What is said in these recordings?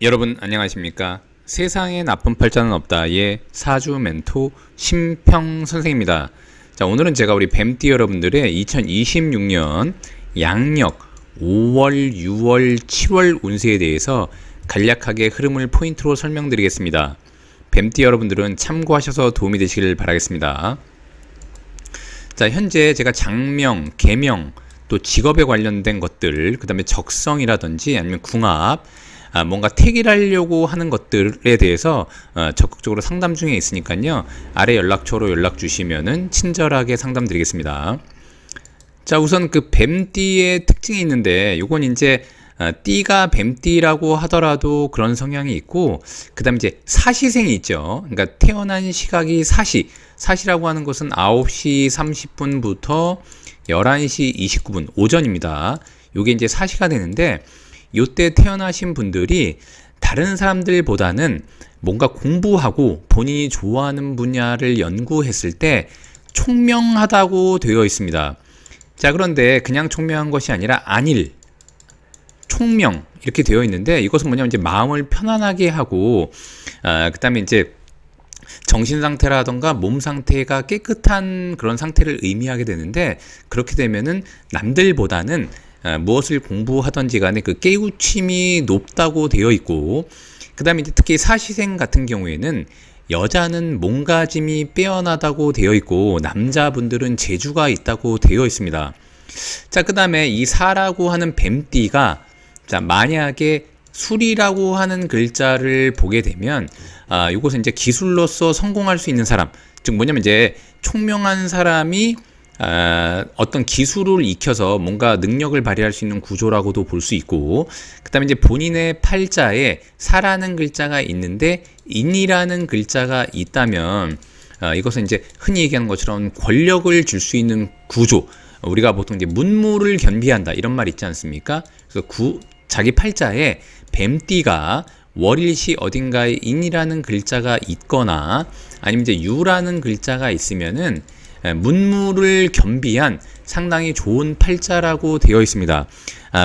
여러분 안녕하십니까? 세상에 나쁜 팔자는 없다의 사주 멘토 심평 선생입니다. 자, 오늘은 제가 우리 뱀띠 여러분들의 2026년 양력 5월, 6월, 7월 운세에 대해서 간략하게 흐름을 포인트로 설명드리겠습니다. 뱀띠 여러분들은 참고하셔서 도움이 되시길 바라겠습니다. 자, 현재 제가 장명, 계명, 또 직업에 관련된 것들, 그 다음에 적성이라든지 아니면 궁합, 뭔가 택일하려고 하는 것들에 대해서 적극적으로 상담 중에 있으니까요. 아래 연락처로 연락 주시면은 친절하게 상담 드리겠습니다. 자, 우선 그 뱀띠의 특징이 있는데, 요건 이제 띠가 뱀띠라고 하더라도 그런 성향이 있고, 그 다음에 이제 사시생이 있죠. 그러니까 태어난 시각이 사시라고 하는 것은 9시 30분부터 11시 29분 오전입니다. 요게 이제 사시가 되는데, 요때 태어나신 분들이 다른 사람들보다는 뭔가 공부하고 본인이 좋아하는 분야를 연구했을 때 총명하다고 되어 있습니다. 자, 그런데 그냥 총명한 것이 아니라 안일, 총명 이렇게 되어 있는데, 이것은 뭐냐면 이제 마음을 편안하게 하고 그 다음에 이제 정신 상태라던가 몸 상태가 깨끗한 그런 상태를 의미하게 되는데, 그렇게 되면은 남들보다는 무엇을 공부하던지 간에 그 깨우침이 높다고 되어 있고, 그 다음에 이제 특히 사시생 같은 경우에는 여자는 몸가짐이 빼어나다고 되어 있고 남자분들은 재주가 있다고 되어 있습니다. 자, 그 다음에 이 사라고 하는 뱀띠가, 자, 만약에 술이라고 하는 글자를 보게 되면 이것은 이제 기술로서 성공할 수 있는 사람, 즉 뭐냐면 이제 총명한 사람이 어떤 기술을 익혀서 뭔가 능력을 발휘할 수 있는 구조라고도 볼 수 있고, 그 다음에 이제 본인의 팔자에 사라는 글자가 있는데 인이라는 글자가 있다면 이것은 이제 흔히 얘기하는 것처럼 권력을 줄 수 있는 구조, 우리가 보통 이제 문무를 겸비한다 이런 말 있지 않습니까? 그래서 자기 팔자에 뱀띠가 월일시 어딘가에 인이라는 글자가 있거나 아니면 이제 유라는 글자가 있으면은 문무를 겸비한 상당히 좋은 팔자라고 되어 있습니다.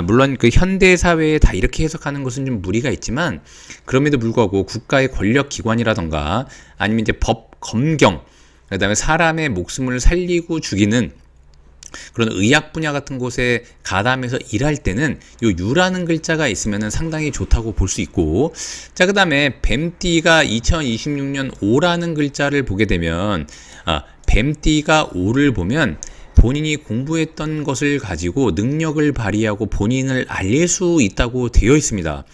물론 그 현대 사회에 다 이렇게 해석하는 것은 좀 무리가 있지만, 그럼에도 불구하고 국가의 권력 기관이라던가 아니면 이제 법, 검경, 그 다음에 사람의 목숨을 살리고 죽이는 그런 의학 분야 같은 곳에 가담해서 일할 때는 요 유라는 글자가 있으면 상당히 좋다고 볼 수 있고, 자, 그 다음에 뱀띠가 2026년 오라는 글자를 보게 되면 뱀띠가 오를 보면 본인이 공부했던 것을 가지고 능력을 발휘하고 본인을 알릴 수 있다고 되어 있습니다.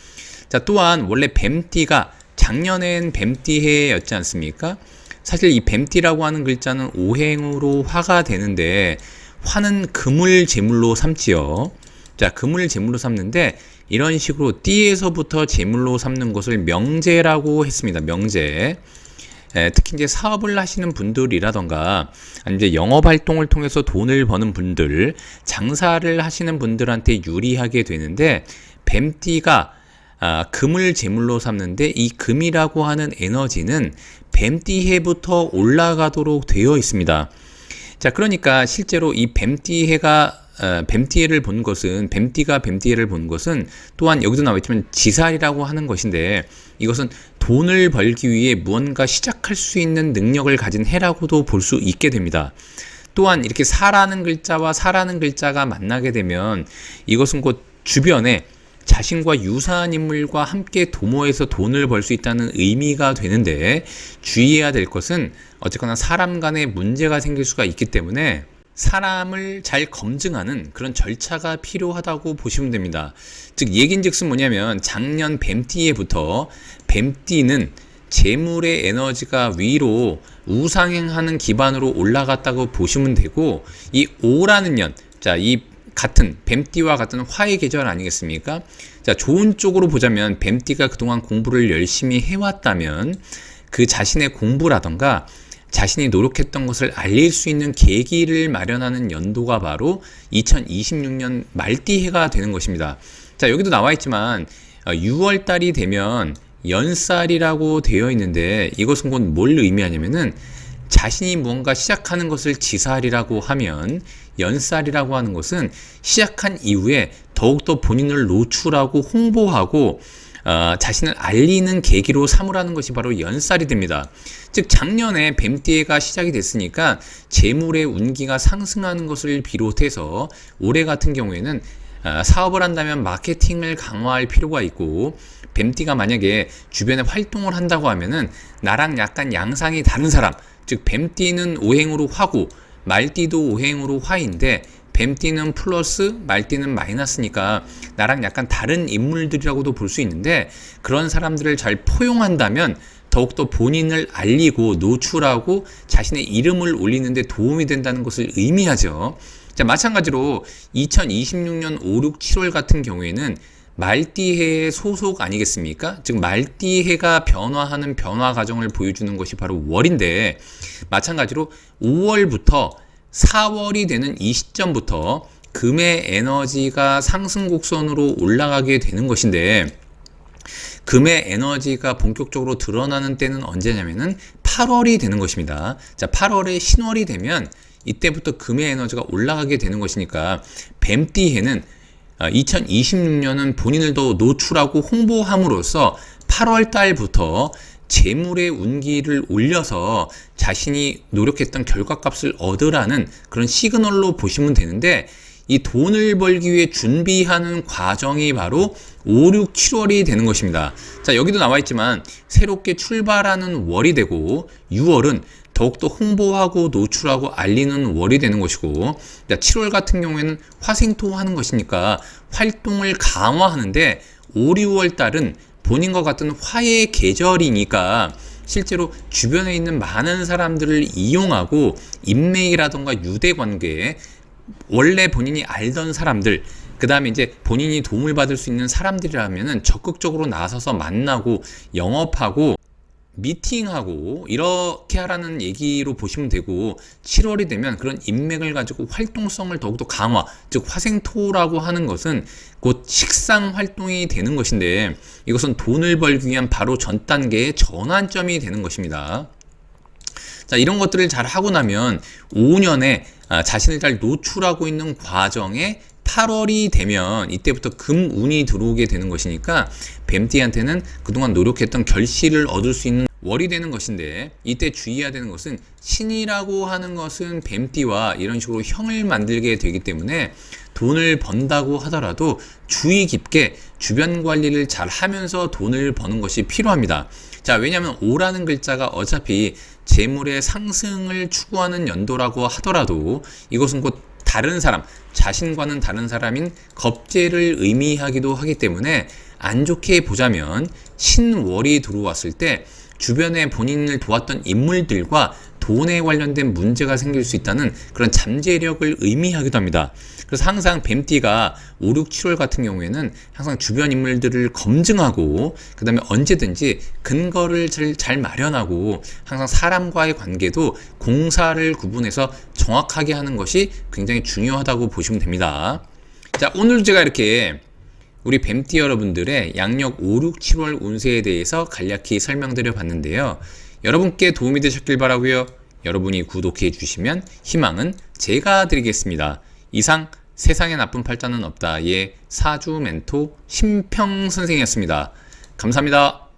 자, 또한 원래 뱀띠가 작년엔 뱀띠해였지 않습니까? 사실 이 뱀띠라고 하는 글자는 오행으로 화가 되는데, 화는 금을 제물로 삼지요. 자, 금을 제물로 삼는데 이런 식으로 띠에서부터 제물로 삼는 것을 명제라고 했습니다. 명제. 특히 이제 사업을 하시는 분들이라던가 아니면 이제 영업 활동을 통해서 돈을 버는 분들, 장사를 하시는 분들한테 유리하게 되는데, 뱀띠가 금을 제물로 삼는데 이 금이라고 하는 에너지는 뱀띠해부터 올라가도록 되어 있습니다. 자, 그러니까 실제로 이 뱀띠해를 본 것은, 뱀띠가 뱀띠해를 본 것은 또한 여기도 나와있지만 지살이라고 하는 것인데, 이것은 돈을 벌기 위해 무언가 시작할 수 있는 능력을 가진 해라고도 볼 수 있게 됩니다. 또한 이렇게 사라는 글자와 사라는 글자가 만나게 되면 이것은 곧 주변에 자신과 유사한 인물과 함께 도모해서 돈을 벌 수 있다는 의미가 되는데, 주의해야 될 것은 어쨌거나 사람 간에 문제가 생길 수가 있기 때문에 사람을 잘 검증하는 그런 절차가 필요하다고 보시면 됩니다. 즉 얘긴즉슨 뭐냐면, 작년 뱀띠에부터 뱀띠는 재물의 에너지가 위로 우상행하는 기반으로 올라갔다고 보시면 되고, 이 오라는 년, 자, 이 같은 뱀띠와 같은 화의 계절 아니겠습니까? 자, 좋은 쪽으로 보자면 뱀띠가 그동안 공부를 열심히 해왔다면 그 자신의 공부라던가 자신이 노력했던 것을 알릴 수 있는 계기를 마련하는 연도가 바로 2026년 말띠해가 되는 것입니다. 자, 여기도 나와 있지만 6월 달이 되면 연살이라고 되어 있는데, 이것은 곧 뭘 의미하냐면은 자신이 무언가 시작하는 것을 지살이라고 하면, 연살이라고 하는 것은 시작한 이후에 더욱더 본인을 노출하고 홍보하고 자신을 알리는 계기로 삼으라는 것이 바로 연살이 됩니다. 즉 작년에 뱀띠해가 시작이 됐으니까 재물의 운기가 상승하는 것을 비롯해서 올해 같은 경우에는 사업을 한다면 마케팅을 강화할 필요가 있고, 뱀띠가 만약에 주변에 활동을 한다고 하면은 나랑 약간 양상이 다른 사람, 즉 뱀띠는 오행으로 화고 말띠도 오행으로 화인데 뱀띠는 플러스 말띠는 마이너스니까 나랑 약간 다른 인물들이라고도 볼 수 있는데, 그런 사람들을 잘 포용한다면 더욱더 본인을 알리고 노출하고 자신의 이름을 올리는 데 도움이 된다는 것을 의미하죠. 자, 마찬가지로 2026년 5, 6, 7월 같은 경우에는 말띠해의 소속 아니겠습니까? 즉 말띠해가 변화하는 변화 과정을 보여주는 것이 바로 월인데, 마찬가지로 5월부터 4월이 되는 이 시점부터 금의 에너지가 상승 곡선으로 올라가게 되는 것인데, 금의 에너지가 본격적으로 드러나는 때는 언제냐면은 8월이 되는 것입니다. 자, 8월에 신월이 되면 이때부터 금의 에너지가 올라가게 되는 것이니까 뱀띠해는 2026년은 본인을 더 노출하고 홍보함으로써 8월 달부터 재물의 운기를 올려서 자신이 노력했던 결과값을 얻으라는 그런 시그널로 보시면 되는데, 이 돈을 벌기 위해 준비하는 과정이 바로 5, 6, 7월이 되는 것입니다. 자, 여기도 나와 있지만 새롭게 출발하는 월이 되고 6월은 더욱더 홍보하고 노출하고 알리는 월이 되는 것이고, 7월 같은 경우에는 화생토 하는 것이니까 활동을 강화하는데 5, 6월 달은 본인과 같은 화의 계절이니까 실제로 주변에 있는 많은 사람들을 이용하고 인맥이라던가 유대관계, 원래 본인이 알던 사람들, 그 다음에 이제 본인이 도움을 받을 수 있는 사람들이라면은 적극적으로 나서서 만나고 영업하고 미팅하고 이렇게 하라는 얘기로 보시면 되고, 7월이 되면 그런 인맥을 가지고 활동성을 더욱더 강화, 즉 화생토라고 하는 것은 곧 식상 활동이 되는 것인데, 이것은 돈을 벌기 위한 바로 전 단계의 전환점이 되는 것입니다. 자, 이런 것들을 잘 하고 나면 5년에 자신을 잘 노출하고 있는 과정에 8월이 되면 이때부터 금운이 들어오게 되는 것이니까 뱀띠한테는 그동안 노력했던 결실을 얻을 수 있는 월이 되는 것인데, 이때 주의해야 되는 것은 신이라고 하는 것은 뱀띠와 이런 식으로 형을 만들게 되기 때문에 돈을 번다고 하더라도 주의 깊게 주변 관리를 잘 하면서 돈을 버는 것이 필요합니다. 자, 왜냐하면 5라는 글자가 어차피 재물의 상승을 추구하는 연도라고 하더라도 이것은 곧 다른 사람, 자신과는 다른 사람인 겁재를 의미하기도 하기 때문에 안 좋게 보자면 신월이 들어왔을 때 주변에 본인을 도왔던 인물들과 돈에 관련된 문제가 생길 수 있다는 그런 잠재력을 의미하기도 합니다. 그래서 항상 뱀띠가 5, 6, 7월 같은 경우에는 항상 주변 인물들을 검증하고 그 다음에 언제든지 근거를 잘 마련하고 항상 사람과의 관계도 공사를 구분해서 정확하게 하는 것이 굉장히 중요하다고 보시면 됩니다. 자, 오늘 제가 이렇게 우리 뱀띠 여러분들의 양력 5, 6, 7월 운세에 대해서 간략히 설명드려 봤는데요. 여러분께 도움이 되셨길 바라고요. 여러분이 구독해 주시면 희망은 제가 드리겠습니다. 이상 세상에 나쁜 팔자는 없다의 사주 멘토 심평 선생이었습니다. 감사합니다.